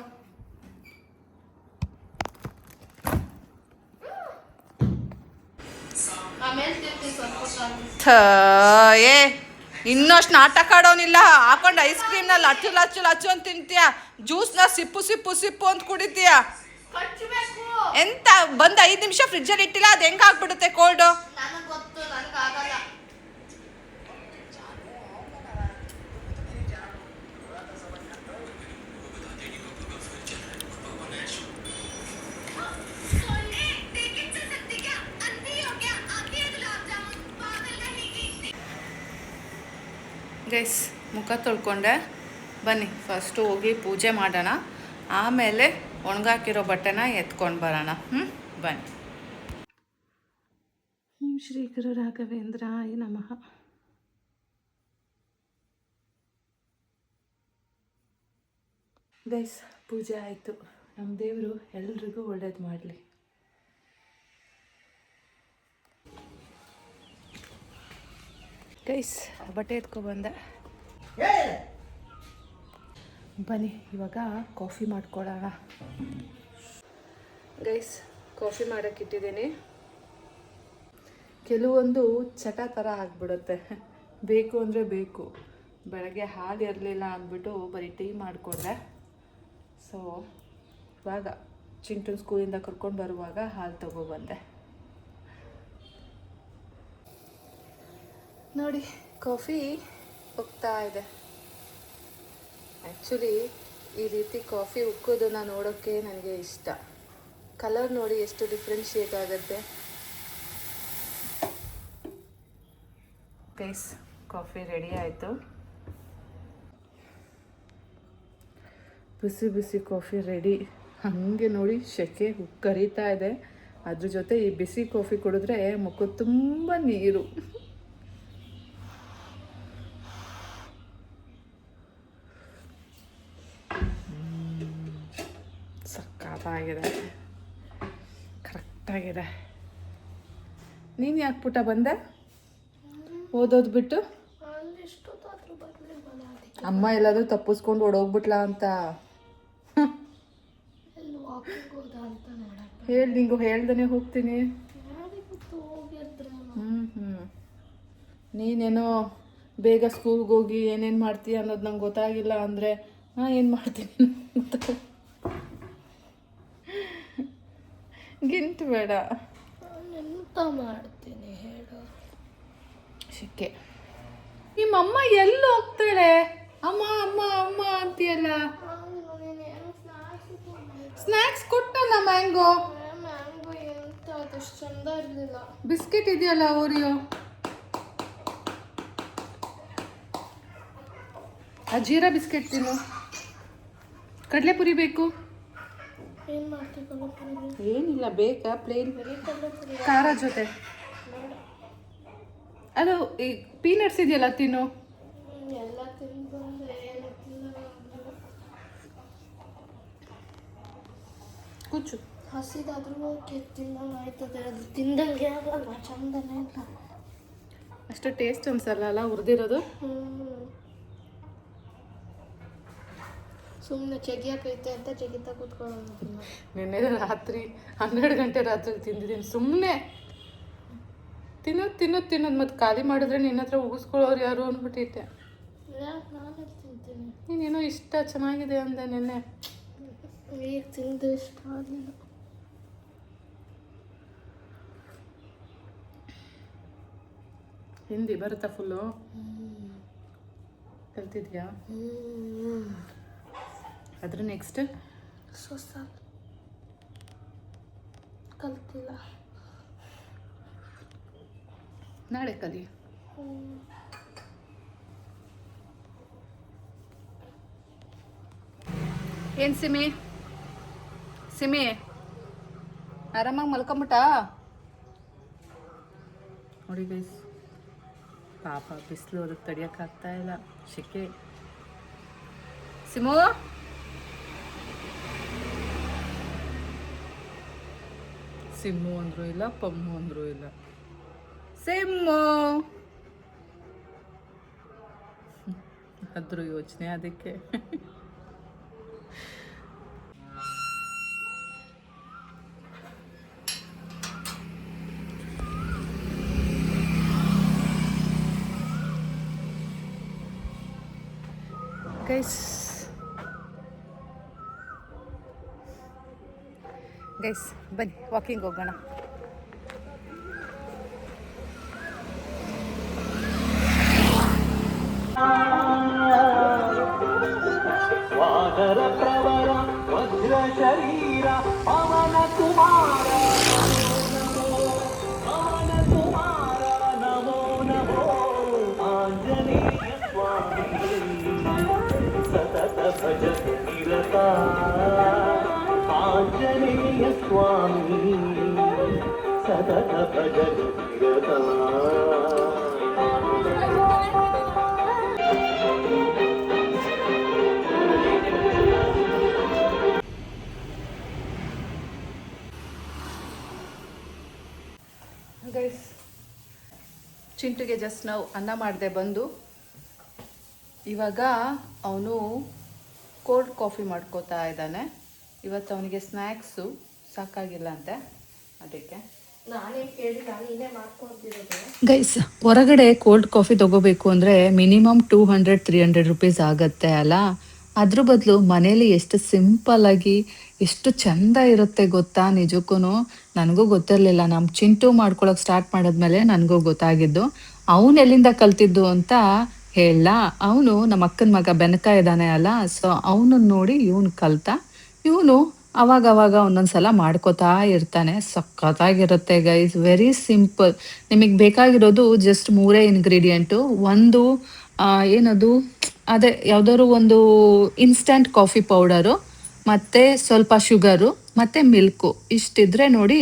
ಏ ಇನ್ನಷ್ಟು ನಾಟಕ ಆಡೋನಿಲ್ಲ. ಹಾಕೊಂಡು ಐಸ್ ಕ್ರೀಮ್ನ ಲಚ್ಚು ಲಚ್ಚು ಲಚ್ಚು ಅಂತ ತಿಂತೀಯ, ಜ್ಯೂಸ್ನ ಸಿಪ್ಪು ಸಿಪ್ಪು ಸಿಪ್ಪು ಅಂತ ಕುಡಿತೀಯ. ಎಂತ ಬಂದು 5 ನಿಮಿಷ ಫ್ರಿಜ್ಜಲ್ಲಿ ಇಟ್ಟಿಲ್ಲ, ಅದು ಹೆಂಗೆ ಆಗ್ಬಿಡುತ್ತೆ ಕೋಲ್ಡು? ನನಗೆ ಗೊತ್ತು, ನನಗಾಗಲ್ಲ. ಗೈಸ್ ಮುಖ ತೊಳ್ಕೊಂಡೆ, ಬನ್ನಿ ಫಸ್ಟು ಹೋಗಿ ಪೂಜೆ ಮಾಡೋಣ, ಆಮೇಲೆ ಒಣಗಾಕಿರೋ ಬಟ್ಟೆನ ಎತ್ಕೊಂಡು ಬರೋಣ. ಬನ್ನಿ. ಶ್ರೀ ಗುರು ರಾಘವೇಂದ್ರಾಯ ನಮಃ. ಗೈಸ್ ಪೂಜೆ ಆಯಿತು. ನಮ್ಮ ದೇವರು ಎಲ್ರಿಗೂ ಒಳ್ಳೇದು ಮಾಡಲಿ. ಗೈಸ್ ಬಟ್ಟೆ ಎತ್ಕೊಬಂದೆ. ಬನ್ನಿ ಇವಾಗ ಕಾಫಿ ಮಾಡ್ಕೊಳ್ಳೋಣ. ಗೈಸ್ ಕಾಫಿ ಮಾಡೋಕ್ಕಿಟ್ಟಿದ್ದೀನಿ. ಕೆಲವೊಂದು ಚಟ ಥರ ಆಗಿಬಿಡುತ್ತೆ, ಬೇಕು ಅಂದರೆ ಬೇಕು. ಬೆಳಗ್ಗೆ ಹಾಲು ಇರಲಿಲ್ಲ ಅಂದ್ಬಿಟ್ಟು ಬರೀ ಟೀ ಮಾಡಿಕೊಂಡೆ. ಸೊ ಇವಾಗ ಚಿಂಟು ಸ್ಕೂಲಿಂದ ಕರ್ಕೊಂಡು ಬರುವಾಗ ಹಾಲು ತೊಗೊಬಂದೆ. ನೋಡಿ ಕಾಫಿ ಹೋಗ್ತಾ ಇದೆ. ಆ್ಯಕ್ಚುಲಿ ಈ ರೀತಿ ಕಾಫಿ ಉಕ್ಕೋದನ್ನು ನೋಡೋಕ್ಕೆ ನನಗೆ ಇಷ್ಟ. ಕಲರ್ ನೋಡಿ ಎಷ್ಟು ಡಿಫ್ರೆನ್ಷಿಯೇಟ್ ಆಗುತ್ತೆ. ಗೈಸ್ ಕಾಫಿ ರೆಡಿ ಆಯಿತು. ಬಿಸಿ ಬಿಸಿ ಕಾಫಿ ರೆಡಿ. ಹಾಗೆ ನೋಡಿ ಸೆಕೆ ಕರೀತಾ ಇದೆ. ಅದ್ರ ಜೊತೆ ಈ ಬಿಸಿ ಕಾಫಿ ಕುಡಿದ್ರೆ ಮುಖ ತುಂಬ ನೀರು. ಸಕ್ಕತ್ತಾಗಿದೆ, ಕರೆಕ್ಟಾಗಿದೆ. ನೀನು ಯಾಕೆ ಪುಟ ಬಂದೆ ಓದೋದು ಬಿಟ್ಟು? ಅಮ್ಮ ಎಲ್ಲಾದರೂ ತಪ್ಪಿಸ್ಕೊಂಡು ಓಡೋಗ್ಬಿಟ್ಲಾ ಅಂತ ಹೇಳಿ, ನಿಂಗು ಹೇಳ್ದೇ ಹೋಗ್ತೀನಿ. ನೀನೇನೋ ಬೇಗ ಸ್ಕೂಲ್ಗೆ ಹೋಗಿ ಏನೇನು ಮಾಡ್ತೀಯ ಅನ್ನೋದು ನಂಗೆ ಗೊತ್ತಾಗಿಲ್ಲ ಅಂದರೆ ಹಾಂ ಏನು ಮಾಡ್ತೀನಿ ಗಿಂಟು ಬೇಡ. ಎಂತ ಮಾಡ್ತೀನಿ ಹೇಳು? ಶಿಕ್ಕೆ ನಿಮ್ಮಮ್ಮ ಎಲ್ಲಿ ಹೋಗ್ತಾಳೆ? ಅಮ್ಮ ಅಮ್ಮ ಅಮ್ಮ ಅಂತೀಯಲ್ಲ. ಸ್ನ್ಯಾಕ್ಸ್ ಕೊಟ್ಟಲ್ಲ ಮ್ಯಾಂಗೋ. ಮ್ಯಾಂಗೋ ಎಂತ ಅದಷ್ಟು ಚಂದ ಇರಲಿಲ್ಲ. ಬಿಸ್ಕೆಟ್ ಇದೆಯಲ್ಲ ಓರಿಯೋ, ಆ ಜೀರಾ ಬಿಸ್ಕೆಟ್ ತಿನ್ನು. ಕಡಲೆಪುರಿ ಬೇಕು? ಏನು ಮಾಡ್ತೀವಿ? ಏನಿಲ್ಲ, ಬೇಕಾ ಪ್ಲೇನ್ ಖಾರ ಜೊತೆ? ಅದು ಈ ಪೀನಟ್ಸ್ ಇದೆಯಲ್ಲ ತಿನ್ನು. ಎಲ್ಲ ತಿಂದು ಕೂಚು. ಹಸಿದಾದ್ರೂ ಓಕೆ, ತಿಂದಂಗೆ ಆಯ್ತದೆ. ಅದು ತಿಂದಂಗೆ ಆಗಲ್ಲ, ಚಂದನೇ ಇಲ್ಲ. ಅಷ್ಟು ಟೇಸ್ಟ್ ಅನ್ಸಲ್ಲ ಅಲ್ಲ ಹುರಿದಿರೋದು. ಸುಮ್ಮನೆ ಚೆಗಿಯಾಕೈತೆ ಅಂತ ಚೆಗಿತಾ ಕೂತ್ಕೊಳ್ಳೋಣ. ನಿನ್ನೆ ರಾತ್ರಿ 12 ಗಂಟೆ ರಾತ್ರಿ ತಿಂದಿದ್ದೀನಿ ಸುಮ್ಮನೆ. ತಿನ್ನೋದು ಮತ್ತು ಖಾಲಿ ಮಾಡಿದ್ರೆ ನಿನ್ನ ಹತ್ರ ಉಗಿಸ್ಕೊಳ್ಳೋರು ಯಾರು ಅಂದ್ಬಿಟ್ಟಿದ್ದೆ. ಯಾಕೆ ನಾನೇ ತಿಂತೀನಿ? ನೀನೇನೋ ಇಷ್ಟ ಚೆನ್ನಾಗಿದೆ ಅಂದೆ ನಿನ್ನೆ. ಈಗ ತಿಂದು ಇಷ್ಟ ಆಗಲಿಲ್ಲ. ಹಿಂದಿ ಬರುತ್ತಾ ಫುಲ್ಲು? ಕಲ್ತಿದ್ಯಾ? ಅದ್ರ ನೆಕ್ಸ್ಟ್ ಸೊಸಲ್ ಕಲ್ತಿಲ್ಲ. ನಾಳೆ ಕಲಿ. ಏನು ಸಿಮಿ ಆರಾಮಾಗಿ ಮಲ್ಕೊಂಬಿಟ್ಟ ನೋಡಿ ಗೈಸ್. ಪಾಪ ಬಿಸಿಲು ಅದಕ್ಕೆ ತಡಿಯೋಕ್ಕಾಗ್ತಾ ಇಲ್ಲ, ಶೆಕೆ. ಸಿಮು ಸಿಮ್ಮು ಅಂದರೂ ಇಲ್ಲ, ಪಮ್ಮು ಅಂದರೂ ಇಲ್ಲ. ಸಿಮ್ಮು ಅದ್ರ ಯೋಚನೆ ಅದಕ್ಕೆ. ಗೈಸ್ ಬನ್ನಿ ವಾಕಿಂಗ್ ಹೋಗೋಣ. ವಾದರ ಪ್ರವರ ವಜ್ರ ಶರೀರ ಪವನ ಕುಮಾರ ನಮೋ ನಮೋ ಆಂಜನೇಯ ಸ್ವಾಮಿ ಸತತ ಭಜ ನಿರತ ಆಂಜನೇಯ ಸ್ವಾಮಿ ಸತತ ಭಜ ನಿರತ. ಗೈಸ್ ಚಿಂಟುಗೆ ಜಸ್ಟ್ ನಾವು ಅನ್ನ ಮಾಡಿದೆ ಬಂದು. ಇವಾಗ ಅವನು ಕೋಲ್ಡ್ ಕಾಫಿ ಮಾಡ್ಕೋತಾ ಇದ್ದಾನೆ. ಇವತ್ತು ಅವನಿಗೆ ಸ್ನ್ಯಾಕ್ಸು ಸಾಕಾಗಿಲ್ಲ ಅಂತೆ, ಅದಕ್ಕೆ ನಾನೇನು ಕೇಳಿಲ್ಲ, ನೀನೇ ಮಾಡ್ಕೊತಿರೋದು. ಗೈಸ್ ಹೊರಗಡೆ ಕೋಲ್ಡ್ ಕಾಫಿ ತೊಗೋಬೇಕು ಅಂದರೆ ಮಿನಿಮಮ್ 200-300 ರುಪೀಸ್ ಆಗುತ್ತೆ ಅಲ್ಲ. ಅದ್ರ ಬದಲು ಮನೇಲಿ ಎಷ್ಟು ಸಿಂಪಲ್ಲಾಗಿ ಎಷ್ಟು ಚೆಂದ ಇರುತ್ತೆ ಗೊತ್ತಾ. ನಿಜಕ್ಕೂ ನನಗೂ ಗೊತ್ತಿರಲಿಲ್ಲ. ನಮ್ಮ ಚಿಂಟು ಮಾಡ್ಕೊಳಕ್ಕೆ ಸ್ಟಾರ್ಟ್ ಮಾಡಿದ್ಮೇಲೆ ನನಗೂ ಗೊತ್ತಾಗಿದ್ದು. ಅವನು ಎಲ್ಲಿಂದ ಕಲ್ತಿದ್ದು ಅಂತ ಹೇಳ. ಅವನು ನಮ್ಮ ಅಕ್ಕನ ಮಗ ಬೆನಕ ಇದ್ದಾನೆ ಅಲ್ಲ, ಸೊ ಅವನನ್ನು ನೋಡಿ ಇವನು ಕಲ್ತ. ಇವನು ಅವಾಗವಾಗ ಒಂದೊಂದ್ಸಲ ಮಾಡ್ಕೋತಾ ಇರ್ತಾನೆ. ಸಖತ್ತಾಗಿರುತ್ತೆ ಗೈಸ್, ವೆರಿ ಸಿಂಪಲ್. ನಿಮಗೆ ಬೇಕಾಗಿರೋದು ಜಸ್ಟ್ 3 ಇಂಗ್ರೀಡಿಯೆಂಟು. ಒಂದು ಏನದು ಅದೇ ಯಾವುದಾದ್ರು ಒಂದು ಇನ್ಸ್ಟಂಟ್ ಕಾಫಿ ಪೌಡರು, ಮತ್ತು ಸ್ವಲ್ಪ ಶುಗರು ಮತ್ತು ಮಿಲ್ಕು. ಇಷ್ಟಿದ್ರೆ ನೋಡಿ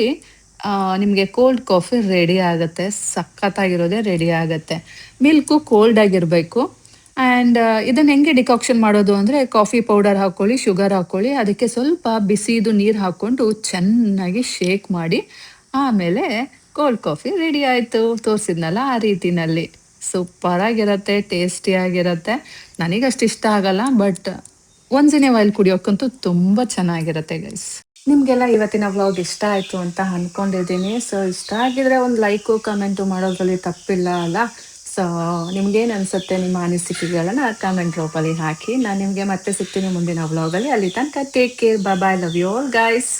ನಿಮಗೆ ಕೋಲ್ಡ್ ಕಾಫಿ ರೆಡಿ ಆಗುತ್ತೆ. ಸಖತ್ತಾಗಿರೋದೇ ರೆಡಿ ಆಗುತ್ತೆ. ಮಿಲ್ಕು ಕೋಲ್ಡ್ ಆಗಿರಬೇಕು. ಆ್ಯಂಡ್ ಇದನ್ನು ಹೆಂಗೆ ಡಿಕಾಕ್ಷನ್ ಮಾಡೋದು ಅಂದರೆ, ಕಾಫಿ ಪೌಡರ್ ಹಾಕ್ಕೊಳ್ಳಿ, ಶುಗರ್ ಹಾಕ್ಕೊಳ್ಳಿ, ಅದಕ್ಕೆ ಸ್ವಲ್ಪ ಬಿಸಿದು ನೀರು ಹಾಕ್ಕೊಂಡು ಚೆನ್ನಾಗಿ ಶೇಕ್ ಮಾಡಿ ಆಮೇಲೆ ಕೋಲ್ಡ್ ಕಾಫಿ ರೆಡಿ ಆಯಿತು. ತೋರಿಸಿದ್ನಲ್ಲ ಆ ರೀತಿನಲ್ಲಿ. ಸೂಪರಾಗಿರುತ್ತೆ, ಟೇಸ್ಟಿಯಾಗಿರುತ್ತೆ. ನನಗಷ್ಟು ಇಷ್ಟ ಆಗಲ್ಲ, but once in a while ಕುಡಿಯೋಕ್ಕಂತೂ ತುಂಬ ಚೆನ್ನಾಗಿರುತ್ತೆ ಗೈಸ್. ನಿಮಗೆಲ್ಲ ಇವತ್ತಿನ ವ್ಲಾಗ್ ಇಷ್ಟ ಆಯಿತು ಅಂತ ಅಂದ್ಕೊಂಡಿದ್ದೀನಿ. ಸೊ ಇಷ್ಟ ಆಗಿದ್ರೆ ಒಂದು ಲೈಕು ಕಮೆಂಟು ಮಾಡೋದ್ರಲ್ಲಿ ತಪ್ಪಿಲ್ಲ ಅಲ್ಲ. ಸೊ ನಿಮ್ಗೇನು ಅನಿಸುತ್ತೆ, ನಿಮ್ಮ ಅನಿಸಿಕೆಗಳನ್ನ ಕಮೆಂಟ್ ರೂಪಲ್ಲಿ ಹಾಕಿ. ನಾನು ನಿಮಗೆ ಮತ್ತೆ ಸಿಗ್ತೀನಿ ಮುಂದಿನ ವ್ಲಾಗಲ್ಲಿ. ಅಲ್ಲಿ ತನಕ take care, bye, love you all guys.